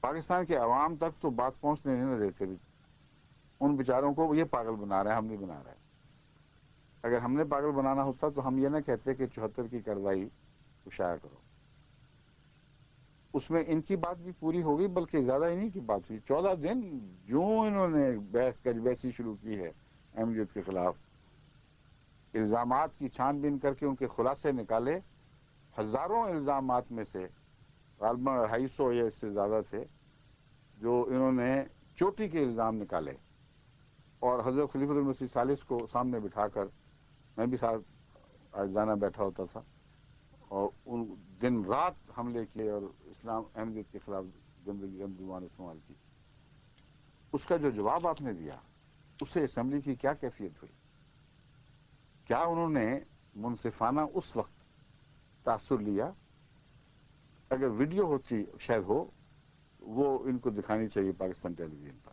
پاکستان کے عوام تک تو بات پہنچنے نہیں دیتے، ان بیچاروں کو یہ پاگل بنا رہے ہیں، ہم نہیں بنا رہے۔ اگر ہم نے پاگل بنانا ہوتا تو ہم یہ نہ کہتے کہ 74 کی کارروائی شائع کرو۔ اس میں ان کی بات بھی پوری ہو گئی، بلکہ زیادہ انہی کی بات ہوئی۔ 14 دن جو انہوں نے بحثی شروع کی ہے احمدیت کے خلاف، الزامات کی چھان بین کر کے ان کے خلاصے نکالے۔ ہزاروں الزامات میں سے غالباً 250 یا اس سے زیادہ تھے جو انہوں نے چوٹی کے الزام نکالے، اور حضرت خلیفۃ المسیح ثالث کو سامنے بٹھا کر، میں بھی ساتھ آجزانہ بیٹھا ہوتا تھا، اور ان دن رات حملے کیے اور اسلام احمدیت کے خلاف گندگی گندگوان استعمال کی۔ اس کا جو جواب آپ نے دیا، اس سے اسمبلی کی کیا کیفیت ہوئی؟ کیا انہوں نے منصفانہ اس وقت تاثر لیا؟ اگر ویڈیو ہوتی شاید ہو، وہ ان کو دکھانی چاہیے پاکستان ٹیلی ویژن پر۔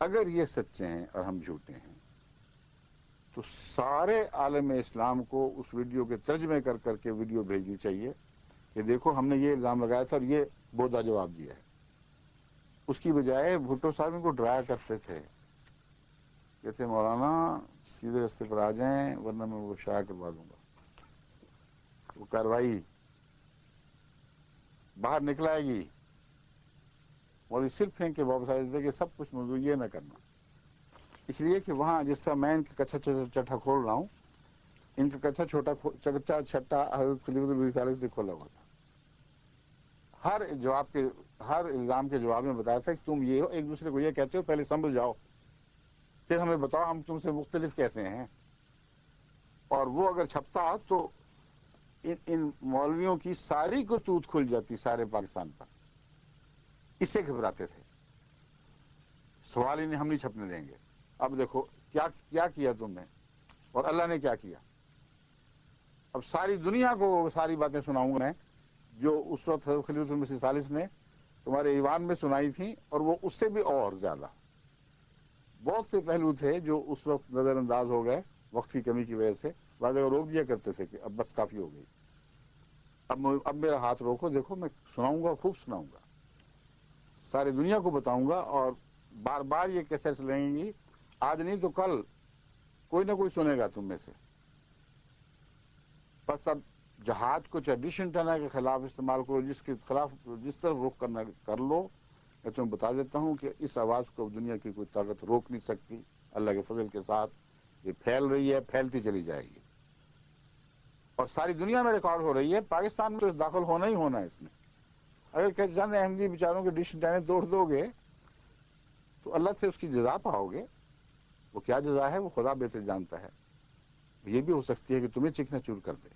اگر یہ سچے ہیں اور ہم جھوٹے ہیں تو سارے عالم اسلام کو اس ویڈیو کے ترجمے کر کر کے ویڈیو بھیجنی چاہیے کہ دیکھو ہم نے یہ الزام لگایا تھا اور یہ بودا جواب دیا ہے۔ اس کی بجائے بھٹو صاحب ان کو ڈرایا کرتے تھے، کہتے مولانا سیدھے رستے پر آ جائیں ورنہ میں وہ شائع کروا دوں گا۔ وہ کارروائی باہر نکلائے گی، مولوی صرف پھینک کے واپس آئے تھے کہ سب کچھ موضوع یہ نہ کرنا، اس لیے کہ وہاں جس طرح میں ان کا کچھا چٹا کھول رہا ہوں، ان کا کچھا چٹا چھٹا حضرت خلیفۃ المسیح ثالث سے کھولا ہوا تھا۔ ہر الزام کے جواب میں بتایا تھا کہ تم یہ ہو، ایک دوسرے کو یہ کہتے ہو، پہلے سنبھل جاؤ، پھر ہمیں بتاؤ ہم تم سے مختلف کیسے ہیں۔ اور وہ اگر چھپتا تو ان مولویوں کی ساری کرتوت کھل جاتی سارے پاکستان پر، اس سے گھبراتے تھے۔ سوال ہی نہیں، ہم نہیں چھپنے دیں گے۔ اب دیکھو کیا کیا تم نے، اور اللہ نے کیا کیا۔ اب ساری دنیا کو ساری باتیں سناؤں گا میں جو اس وقت حضرت خلیفۃ المسیح ثالث نے تمہارے ایوان میں سنائی تھی، اور وہ اس سے بھی اور زیادہ۔ بہت سے پہلو تھے جو اس وقت نظر انداز ہو گئے وقت کی کمی کی وجہ سے، بعض اگر روک دیا کرتے تھے کہ اب بس کافی ہو گئی، اب میرا ہاتھ روکو، دیکھو میں سناؤں گا، خوب سناؤں گا، ساری دنیا کو بتاؤں گا، اور بار بار یہ کیسٹس لیں گی، آج نہیں تو کل کوئی نہ کوئی سنے گا تم میں سے۔ بس اب جہاد کو ٹریڈیشن ٹنا کے خلاف استعمال کرو، جس کے خلاف جس طرف رخ کرنا کر لو۔ میں تمہیں بتا دیتا ہوں کہ اس آواز کو دنیا کی کوئی طاقت روک نہیں سکتی۔ اللہ کے فضل کے ساتھ یہ پھیل رہی ہے، پھیلتی چلی جائے گی، اور ساری دنیا میں ریکارڈ ہو رہی ہے۔ پاکستان میں تو داخل ہونا ہی ہونا ہے اس میں۔ اگر کہ چند احمدی بیچاروں کے ڈش ٹائنے توڑ دو گے تو اللہ سے اس کی جزا پاؤ گے۔ وہ کیا جزا ہے وہ خدا بہتر جانتا ہے۔ یہ بھی ہو سکتی ہے کہ تمہیں چکنا چور کر دے۔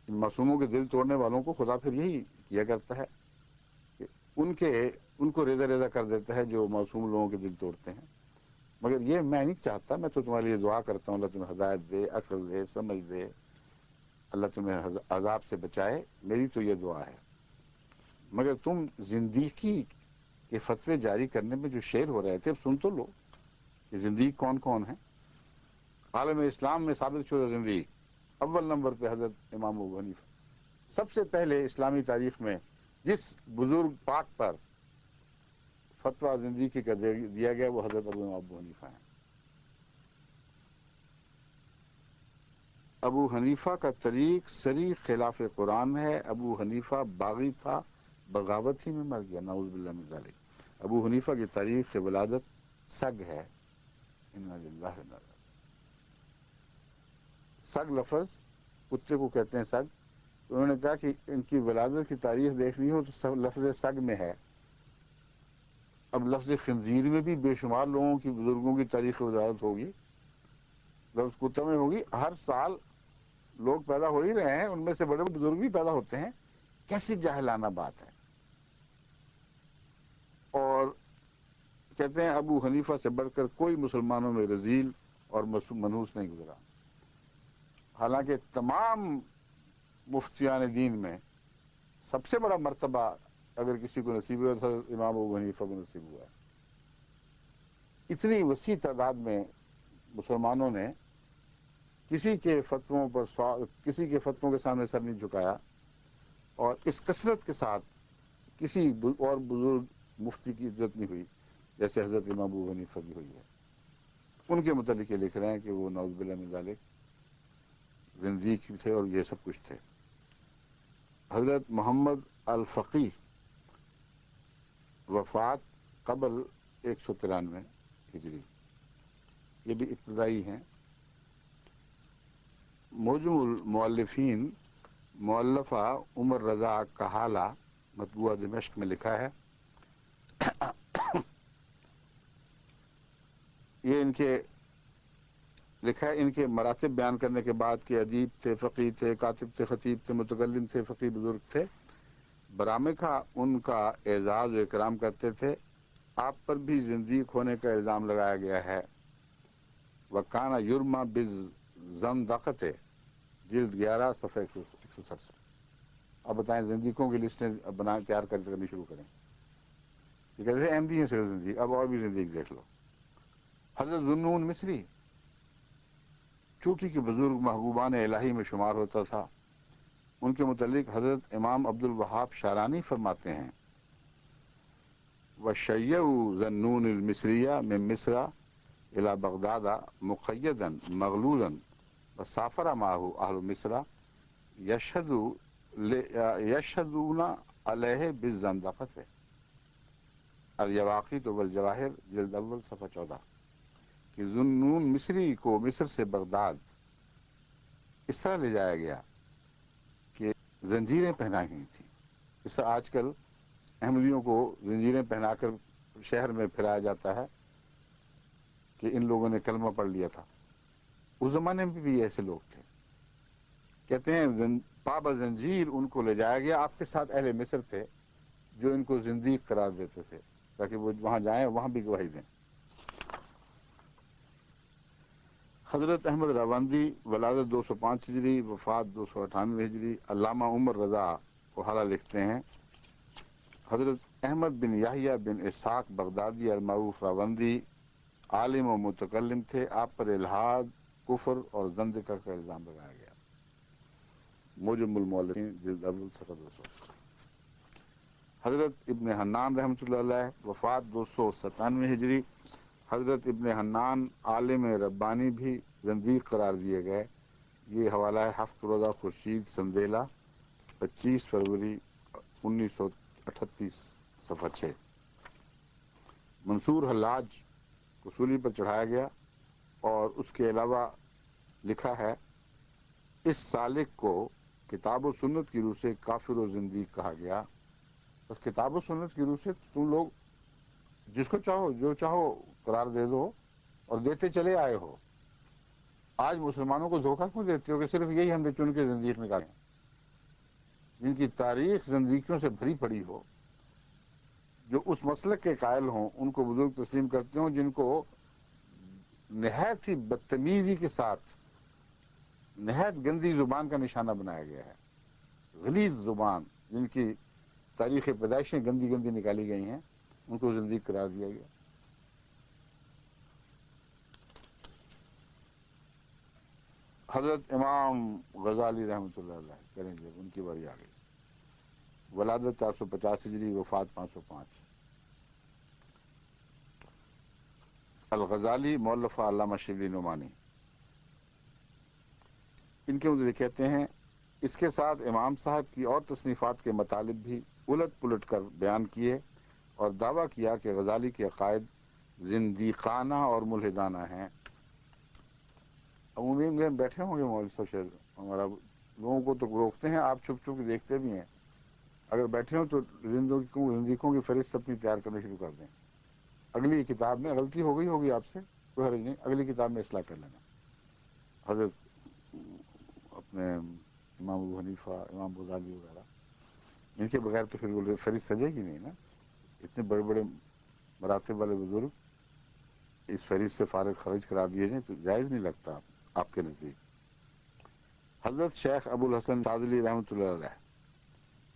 ان معصوموں کے دل توڑنے والوں کو خدا پھر یہی کیا کرتا ہے کہ ان کو ریزہ ریزہ کر دیتا ہے جو معصوم لوگوں کے دل توڑتے ہیں۔ مگر یہ میں نہیں چاہتا، میں تو تمہارے لیے دعا کرتا ہوں، اللہ تمہیں ہدایت دے، عقل دے، سمجھ دے، اللہ تمہیں عذاب سے بچائے، میری تو یہ دعا ہے۔ مگر تم زندگی کے فتوے جاری کرنے میں جو شعر ہو رہے تھے، اب سن تو لو کہ زندگی کون کون ہے۔ عالم اسلام میں ثابت شدہ زندگی اول نمبر پہ حضرت امام ابو حنیفہ۔ سب سے پہلے اسلامی تاریخ میں جس بزرگ پاک پر فتویٰ زندگی کا دیا گیا وہ حضرت ابو حنیفہ ہیں۔ ابو حنیفہ کا طریق سری خلاف قرآن ہے۔ ابو حنیفہ باغی تھا، بغاوت ہی میں مر گیا، نعوذ باللہ من ذالک۔ ابو حنیفہ کی تاریخ ولادت سگ ہے۔ انا للہ و انا الیہ۔ سگ لفظ کتے کو کہتے ہیں سگ، تو انہوں نے کہا کہ ان کی ولادت کی تاریخ دیکھنی ہو تو لفظ سگ میں ہے۔ اب لفظ خنزیر میں بھی بے شمار لوگوں کی، بزرگوں کی تاریخ ولادت ہوگی، لفظ کتا میں ہوگی۔ ہر سال لوگ پیدا ہو ہی رہے ہیں، ان میں سے بڑے بڑے بزرگ بھی پیدا ہوتے ہیں۔ کیسی جاہلانہ بات ہے۔ اور کہتے ہیں ابو حنیفہ سے بڑھ کر کوئی مسلمانوں میں رذیل اور منحوس نہیں گزرا۔ حالانکہ تمام مفتیان دین میں سب سے بڑا مرتبہ اگر کسی کو نصیب ہوا تو امام ابو حنیفہ کو نصیب ہوا ہے۔ اتنی وسیع تعداد میں مسلمانوں نے کسی کے فتووں کے سامنے سر نہیں جھکایا، اور اس کثرت کے ساتھ کسی اور بزرگ مفتی کی عزت نہیں ہوئی جیسے حضرت امام ابو حنیفہ کی ہوئی ہے. ان کے متعلق یہ لکھ رہے ہیں کہ وہ نعوذ باللہ من ذالک زندیق تھے اور یہ سب کچھ تھے. حضرت محمد الفقی وفات قبل 193 ہجری، یہ بھی ابتدائی ہیں. موجم المؤلفین مؤلفہ عمر رضا کہالہ مطبوعہ دمشق میں لکھا ہے. یہ ان کے لکھا ہے ان کے مراتب بیان کرنے کے بعد کہ ادیب تھے، فقیہ تھے، کاتب تھے، خطیب تھے، متکلم تھے، فقیہ بزرگ تھے. برامکہ ان کا اعزاز و اکرام کرتے تھے. آپ پر بھی زندیق ہونے کا الزام لگایا گیا ہے. وکانہ یرما بالزندقۃ جلد 11 صفحہ 167. اب بتائیں زندیقوں کی لسٹیں تیار کرنی شروع کریں. یہ کہتے ہیں احمدی ہیں صرف زندیق، اب اور بھی زندیق دیکھ لو. حضرت ذوالنون مصری چوٹی کے بزرگ محبوبان الہی میں شمار ہوتا تھا. ان کے متعلق حضرت امام عبد الوہاب شارانی فرماتے ہیں وَشَيَّعُوا ذَنُّونِ الْمِصْرِيَّ مِن مِصْرَ إِلَى بغداد مقیدا مغلولا وسافر معه اہل مصر یشهدون علیہ بالزندقۃ. الیواقیت والجواہر جلد اول صفحہ 14. کہ ذوالنون مصری کو مصر سے بغداد اس طرح لے جایا گیا کہ زنجیریں پہنائی گئی تھیں. اس طرح آج کل احمدیوں کو زنجیریں پہنا کر شہر میں پھرایا جاتا ہے کہ ان لوگوں نے کلمہ پڑھ لیا تھا. اس زمانے میں بھی ایسے لوگ تھے. کہتے ہیں پابا زنجیر ان کو لے جایا گیا. آپ کے ساتھ اہل مصر تھے جو ان کو زندیق قرار دیتے تھے تاکہ وہ وہاں جائیں وہاں بھی گواہی دیں. حضرت احمد راوندی ولادت 205 ہجری وفات 298 ہجری. علامہ عمر رضا کوحالہ لکھتے ہیں حضرت احمد بن یحییٰ بن اسحاق بغدادی المعروف راوندی عالم و متکلم تھے. آپ پر الحاد، کفر اور زندقہ کا الزام لگایا گیا. موجم المؤلفین جلد اول صفحہ 200. حضرت ابن حنان رحمۃ اللہ علیہ وفات 297 ہجری. حضرت ابن حنان عالم ربانی بھی زندیق قرار دیے گئے. یہ حوالہ ہے ہفت روزہ خورشید سندیلہ 25 فروری 1938 صفحہ 6. منصور حلاج کو سولی پر چڑھایا گیا اور اس کے علاوہ لکھا ہے اس سالک کو کتاب و سنت کی روح سے کافر و زندیق کہا گیا. بس کتاب و سنت کی روح سے تم لوگ جس کو چاہو جو چاہو قرار دے دو اور دیتے چلے آئے ہو. آج مسلمانوں کو دھوکہ کیوں دیتے ہو کہ صرف یہی ہم نے چن کے زندیق نکالے ہیں جن کی تاریخ زندگیوں سے بھری پڑی ہو. جو اس مسلک کے قائل ہوں ان کو بزرگ تسلیم کرتے ہوں جن کو نہایت ہی بدتمیزی کے ساتھ نہایت گندی زبان کا نشانہ بنایا گیا ہے. غلیظ زبان جن کی تاریخ پیدائشیں گندی گندی نکالی گئی ہیں ان کو زندیق قرار دیا گیا. حضرت امام غزالی رحمۃ اللہ علیہ کریں گے ان کی باری آ گئی. ولادت 450 ہجری وفات 505. الغزالی مؤلفہ علامہ شبلی نعمانی. ان کے مجھے کہتے ہیں اس کے ساتھ امام صاحب کی اور تصنیفات کے مطالب بھی الٹ پلٹ کر بیان کیے اور دعویٰ کیا کہ غزالی کے عقائد زندیقانہ اور ملحدانہ ہیں. عمومی میں بیٹھے ہوں گے مولوی صاحب شاید ہمارا لوگوں کو تو روکتے ہیں، آپ چھپ چھپ کے دیکھتے بھی ہیں. اگر بیٹھے ہوں تو زندیقوں کی فہرست اپنی تیار کرنا شروع کر دیں. اگلی کتاب میں غلطی ہو گئی ہوگی آپ سے کوئی حرج نہیں، اگلی کتاب میں اصلاح کر لینا. حضرت اپنے امام ابو حنیفہ، امام غزالی وغیرہ ان کے بغیر تو پھر وہ فہرست سجے گی نہیں نا. اتنے بڑے بڑے مراتب والے بزرگ اس فہرست سے فارغ خارج کرا دیے جائیں تو جائز نہیں لگتا آپ کے نزدیک. حضرت شیخ ابو الحسن شاذلی رحمۃ اللہ علیہ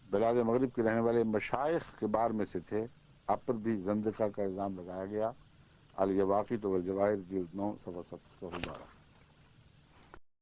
بلاد مغرب کے رہنے والے مشائخ کبار میں سے تھے. آپ پر بھی زندقہ کا الزام لگایا گیا. الیواقیت والجواہر جلد 9 صفحہ 712.